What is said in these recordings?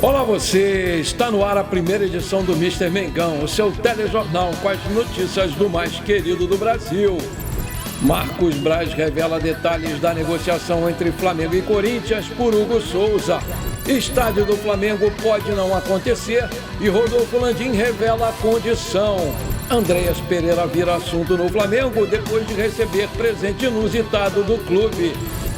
Olá você, está no ar a primeira edição do Mister Mengão, o seu telejornal com as notícias do mais querido do Brasil. Marcos Braz revela detalhes da negociação entre Flamengo e Corinthians por Hugo Souza. Estádio do Flamengo pode não acontecer e Rodolfo Landim revela a condição. Andréas Pereira vira assunto no Flamengo depois de receber presente inusitado do clube.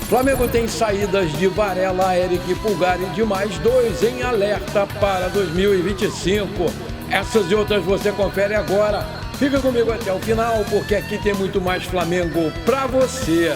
Flamengo tem saídas de Varela, Eric Pulgar e de mais dois em alerta para 2025. Essas e outras você confere agora. Fica comigo até o final, porque aqui tem muito mais Flamengo para você.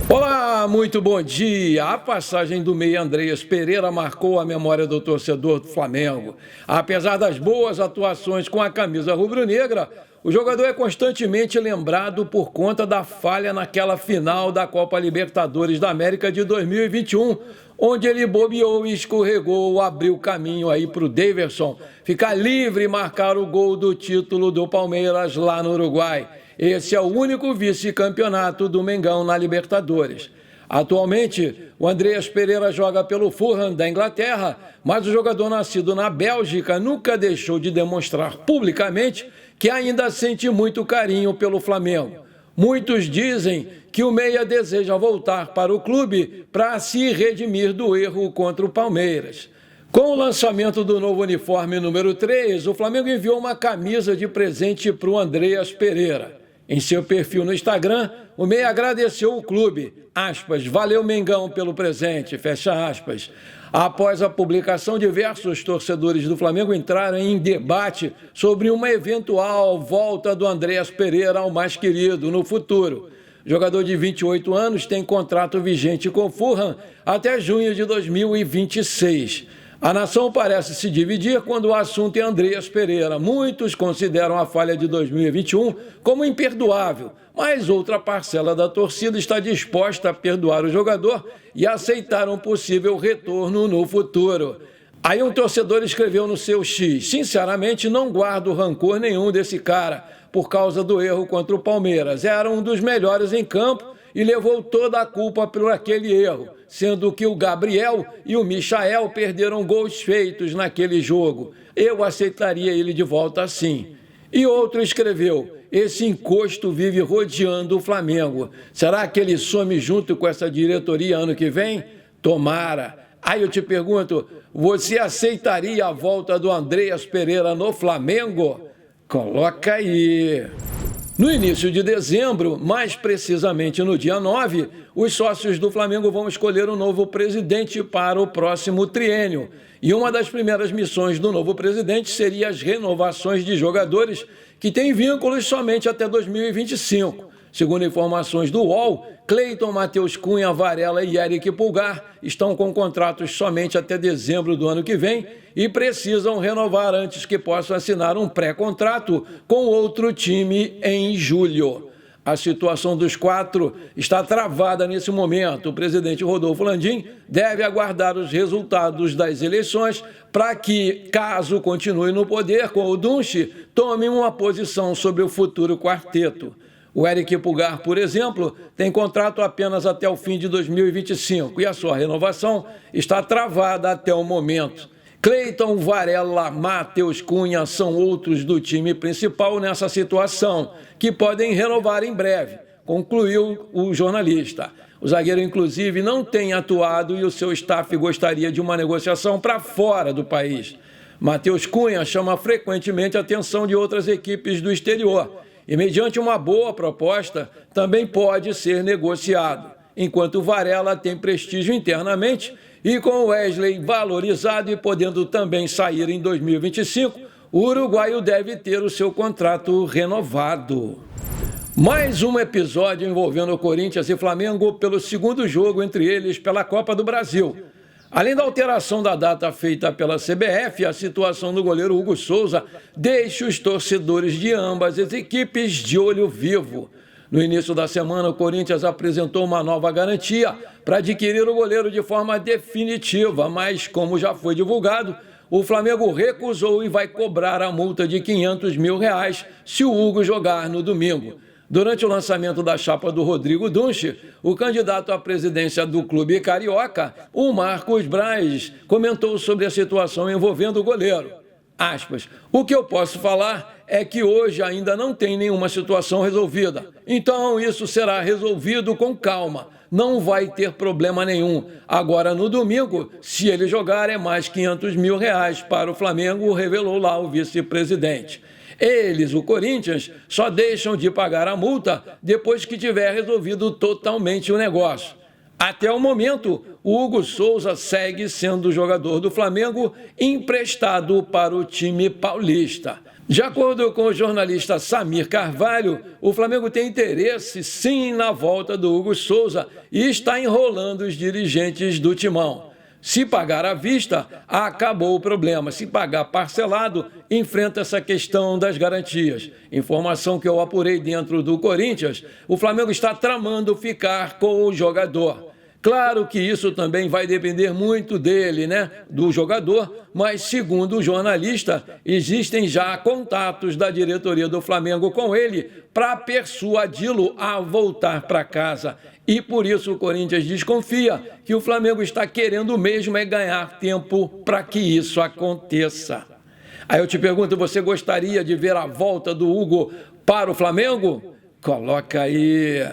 Olá, muito bom dia. A passagem do meia Andréas Pereira marcou a memória do torcedor do Flamengo. Apesar das boas atuações com a camisa rubro-negra, o jogador é constantemente lembrado por conta da falha naquela final da Copa Libertadores da América de 2021, onde ele bobeou e escorregou, abriu caminho aí para o Daverson ficar livre e marcar o gol do título do Palmeiras lá no Uruguai. Esse é o único vice-campeonato do Mengão na Libertadores. Atualmente, o Andréas Pereira joga pelo Fulham da Inglaterra, mas o jogador nascido na Bélgica nunca deixou de demonstrar publicamente que ainda sente muito carinho pelo Flamengo. Muitos dizem que o meia deseja voltar para o clube para se redimir do erro contra o Palmeiras. Com o lançamento do novo uniforme número 3, o Flamengo enviou uma camisa de presente para o Andréas Pereira. Em seu perfil no Instagram, o meia agradeceu o clube, valeu Mengão pelo presente, fecha aspas. Após a publicação, diversos torcedores do Flamengo entraram em debate sobre uma eventual volta do Andréas Pereira ao mais querido no futuro. O jogador de 28 anos tem contrato vigente com o Fulham até junho de 2026. A nação parece se dividir quando o assunto é Andréas Pereira. Muitos consideram a falha de 2021 como imperdoável, mas outra parcela da torcida está disposta a perdoar o jogador e aceitar um possível retorno no futuro. Aí um torcedor escreveu no seu X: sinceramente não guardo rancor nenhum desse cara por causa do erro contra o Palmeiras. Era um dos melhores em campo e levou toda a culpa por aquele erro, sendo que o Gabriel e o Michael perderam gols feitos naquele jogo. Eu aceitaria ele de volta sim. E outro escreveu: esse encosto vive rodeando o Flamengo. Será que ele some junto com essa diretoria ano que vem? Tomara. Aí eu te pergunto, você aceitaria a volta do Andréas Pereira no Flamengo? Coloca aí. No início de dezembro, mais precisamente no dia 9, os sócios do Flamengo vão escolher um novo presidente para o próximo triênio. E uma das primeiras missões do novo presidente seria as renovações de jogadores que têm vínculos somente até 2025. Segundo informações do UOL, Cleiton, Matheus Cunha, Varela e Eric Pulgar estão com contratos somente até dezembro do ano que vem e precisam renovar antes que possam assinar um pré-contrato com outro time em julho. A situação dos quatro está travada nesse momento. O presidente Rodolfo Landim deve aguardar os resultados das eleições para que, caso continue no poder com o Dunche, tome uma posição sobre o futuro quarteto. O Eric Pulgar, por exemplo, tem contrato apenas até o fim de 2025 e a sua renovação está travada até o momento. Cleiton, Varela, Matheus Cunha são outros do time principal nessa situação, que podem renovar em breve, concluiu o jornalista. O zagueiro, inclusive, não tem atuado e o seu staff gostaria de uma negociação para fora do país. Matheus Cunha chama frequentemente a atenção de outras equipes do exterior e, mediante uma boa proposta, também pode ser negociado, enquanto Varela tem prestígio internamente e com o Wesley valorizado e podendo também sair em 2025, o uruguaio deve ter o seu contrato renovado. Mais um episódio envolvendo Corinthians e Flamengo pelo segundo jogo entre eles pela Copa do Brasil. Além da alteração da data feita pela CBF, a situação do goleiro Hugo Souza deixa os torcedores de ambas as equipes de olho vivo. No início da semana, o Corinthians apresentou uma nova garantia para adquirir o goleiro de forma definitiva, mas, como já foi divulgado, o Flamengo recusou e vai cobrar a multa de R$ 500 mil se o Hugo jogar no domingo. Durante o lançamento da chapa do Rodrigo Dunche, o candidato à presidência do clube carioca, o Marcos Braz, comentou sobre a situação envolvendo o goleiro. Aspas, o que eu posso falar é que hoje ainda não tem nenhuma situação resolvida. Então isso será resolvido com calma. Não vai ter problema nenhum. Agora, no domingo, se ele jogar, é mais R$500 mil para o Flamengo, revelou lá o vice-presidente. Eles, o Corinthians, só deixam de pagar a multa depois que tiver resolvido totalmente o negócio. Até o momento, o Hugo Souza segue sendo jogador do Flamengo emprestado para o time paulista. De acordo com o jornalista Samir Carvalho, o Flamengo tem interesse sim na volta do Hugo Souza e está enrolando os dirigentes do timão. Se pagar à vista, acabou o problema. Se pagar parcelado, enfrenta essa questão das garantias. Informação que eu apurei dentro do Corinthians, o Flamengo está tramando ficar com o jogador. Claro que isso também vai depender muito dele, do jogador, mas, segundo o jornalista, existem já contatos da diretoria do Flamengo com ele para persuadi-lo a voltar para casa. E por isso o Corinthians desconfia que o Flamengo está querendo mesmo é ganhar tempo para que isso aconteça. Aí eu te pergunto, você gostaria de ver a volta do Hugo para o Flamengo? Coloca aí.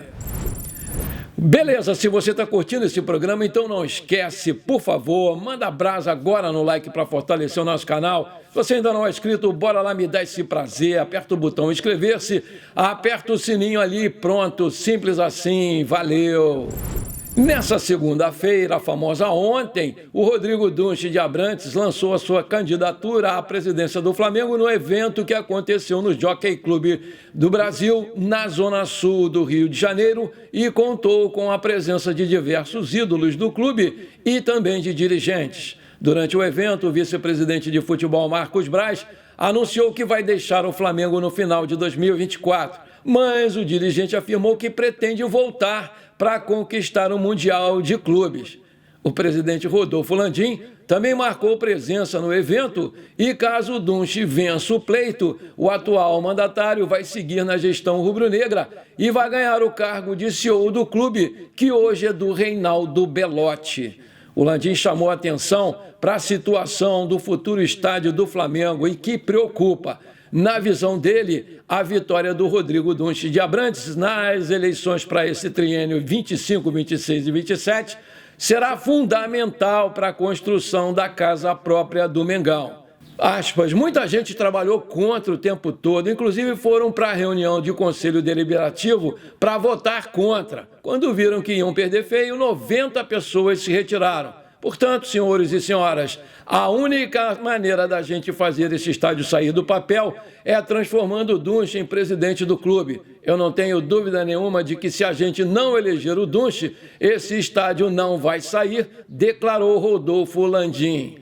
Beleza, se você está curtindo esse programa, então não esquece, por favor, manda brasa agora no like para fortalecer o nosso canal. Se você ainda não é inscrito, bora lá me dar esse prazer, aperta o botão inscrever-se, aperta o sininho ali, pronto, simples assim, valeu! Nessa segunda-feira, a famosa ontem, o Rodrigo Dunche de Abrantes lançou a sua candidatura à presidência do Flamengo no evento que aconteceu no Jockey Club do Brasil, na Zona Sul do Rio de Janeiro, e contou com a presença de diversos ídolos do clube e também de dirigentes. Durante o evento, o vice-presidente de futebol Marcos Braz anunciou que vai deixar o Flamengo no final de 2024, mas o dirigente afirmou que pretende voltar para conquistar o Mundial de Clubes. O presidente Rodolfo Landim também marcou presença no evento e, caso o Dunche vença o pleito, o atual mandatário vai seguir na gestão rubro-negra e vai ganhar o cargo de CEO do clube, que hoje é do Reinaldo Belotti. O Landim chamou a atenção para a situação do futuro estádio do Flamengo e que preocupa. Na visão dele, a vitória do Rodrigo Dunche de Abrantes nas eleições para esse triênio 25, 26 e 27 será fundamental para a construção da casa própria do Mengão. Aspas, muita gente trabalhou contra o tempo todo, inclusive foram para a reunião de conselho deliberativo para votar contra. Quando viram que iam perder feio, 90 pessoas se retiraram. Portanto, senhores e senhoras, a única maneira da gente fazer esse estádio sair do papel é transformando o Dunche em presidente do clube. Eu não tenho dúvida nenhuma de que se a gente não eleger o Dunche, esse estádio não vai sair, declarou Rodolfo Landim.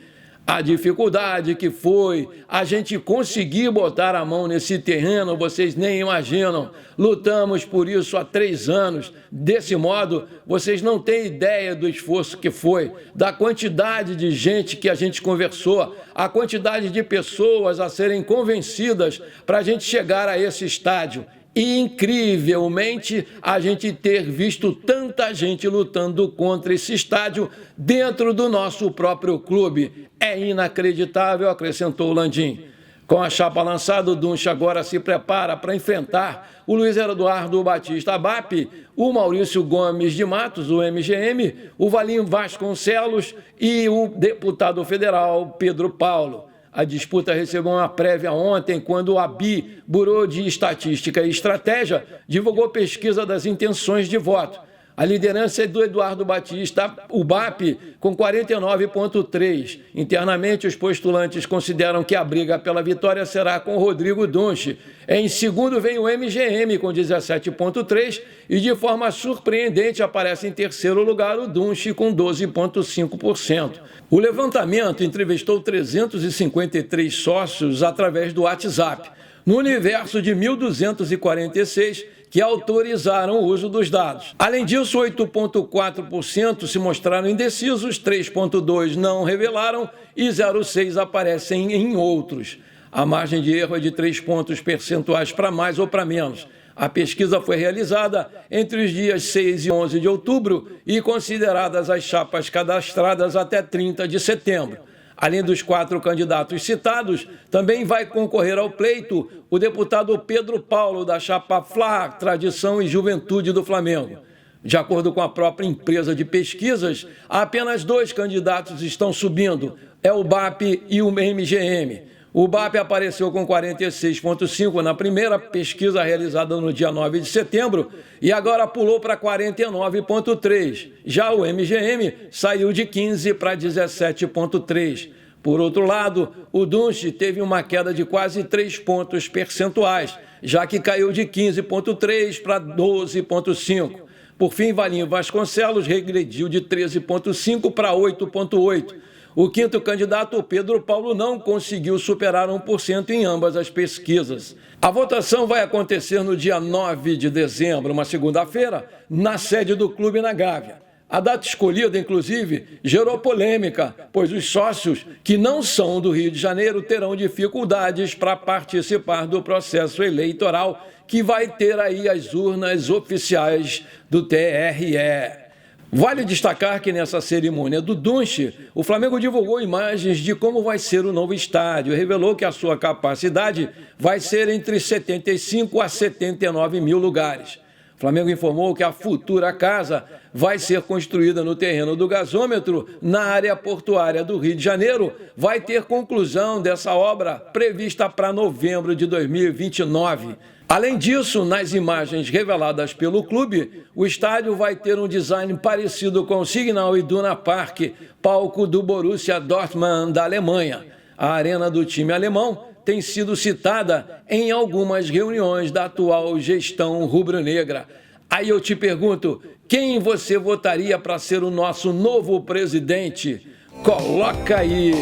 A dificuldade que foi a gente conseguir botar a mão nesse terreno, vocês nem imaginam. Lutamos por isso há 3 anos. Desse modo, vocês não têm ideia do esforço que foi, da quantidade de gente que a gente conversou, a quantidade de pessoas a serem convencidas para a gente chegar a esse estádio. E, incrivelmente, a gente ter visto tanta gente lutando contra esse estádio dentro do nosso próprio clube. É inacreditável, acrescentou Landim. Com a chapa lançada, o Dunche agora se prepara para enfrentar o Luiz Eduardo Batista Bap, o Maurício Gomes de Matos, o MGM, o Valim Vasconcelos e o deputado federal Pedro Paulo. A disputa recebeu uma prévia ontem, quando o ABI, Bureau de Estatística e Estratégia, divulgou pesquisa das intenções de voto. A liderança é do Eduardo Batista, o BAP, com 49,3%. Internamente, os postulantes consideram que a briga pela vitória será com Rodrigo Dunche. Em segundo vem o MGM, com 17,3%, e de forma surpreendente aparece em terceiro lugar o Dunche, com 12,5%. O levantamento entrevistou 353 sócios através do WhatsApp, no universo de 1.246 que autorizaram o uso dos dados. Além disso, 8,4% se mostraram indecisos, 3,2% não revelaram e 0,6% aparecem em outros. A margem de erro é de 3 pontos percentuais para mais ou para menos. A pesquisa foi realizada entre os dias 6 e 11 de outubro e consideradas as chapas cadastradas até 30 de setembro. Além dos 4 candidatos citados, também vai concorrer ao pleito o deputado Pedro Paulo, da chapa FLA, Tradição e Juventude do Flamengo. De acordo com a própria empresa de pesquisas, apenas 2 candidatos estão subindo, é o BAP e o MGM. O BAP apareceu com 46,5% na primeira pesquisa realizada no dia 9 de setembro e agora pulou para 49,3%. Já o MGM saiu de 15% para 17,3%. Por outro lado, o Dunche teve uma queda de quase 3 pontos percentuais, já que caiu de 15,3% para 12,5%. Por fim, Valinho Vasconcelos regrediu de 13,5% para 8,8%. O quinto candidato, o Pedro Paulo, não conseguiu superar 1% em ambas as pesquisas. A votação vai acontecer no dia 9 de dezembro, uma segunda-feira, na sede do clube na Gávea. A data escolhida, inclusive, gerou polêmica, pois os sócios que não são do Rio de Janeiro terão dificuldades para participar do processo eleitoral que vai ter aí as urnas oficiais do TRE. Vale destacar que nessa cerimônia do Dunche, o Flamengo divulgou imagens de como vai ser o novo estádio e revelou que a sua capacidade vai ser entre 75 a 79 mil lugares. O Flamengo informou que a futura casa vai ser construída no terreno do gasômetro, na área portuária do Rio de Janeiro. Vai ter conclusão dessa obra prevista para novembro de 2029. Além disso, nas imagens reveladas pelo clube, o estádio vai ter um design parecido com o Signal Iduna Park, palco do Borussia Dortmund da Alemanha. A arena do time alemão tem sido citada em algumas reuniões da atual gestão rubro-negra. Aí eu te pergunto, quem você votaria para ser o nosso novo presidente? Coloca aí!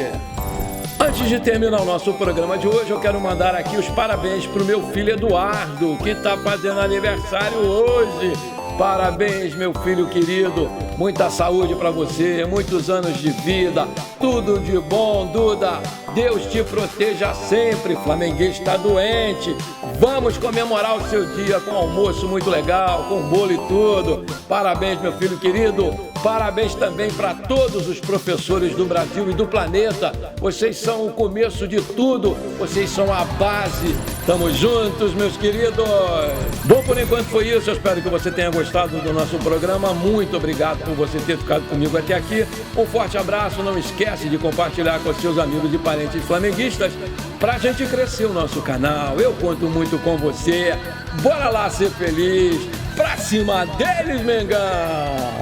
Antes de terminar o nosso programa de hoje, eu quero mandar aqui os parabéns para o meu filho Eduardo, que está fazendo aniversário hoje. Parabéns, meu filho querido. Muita saúde para você, muitos anos de vida, tudo de bom, Duda. Deus te proteja sempre, flamenguista doente. Vamos comemorar o seu dia com um almoço muito legal, com bolo e tudo. Parabéns, meu filho querido. Parabéns também para todos os professores do Brasil e do planeta. Vocês são o começo de tudo, vocês são a base. Tamo juntos, meus queridos. Bom, por enquanto foi isso. Eu espero que você tenha gostado do nosso programa. Muito obrigado por você ter ficado comigo até aqui. Um forte abraço. Não esquece de compartilhar com seus amigos e parentes flamenguistas para a gente crescer o nosso canal. Eu conto muito com você. Bora lá ser feliz. Pra cima deles, Mengão!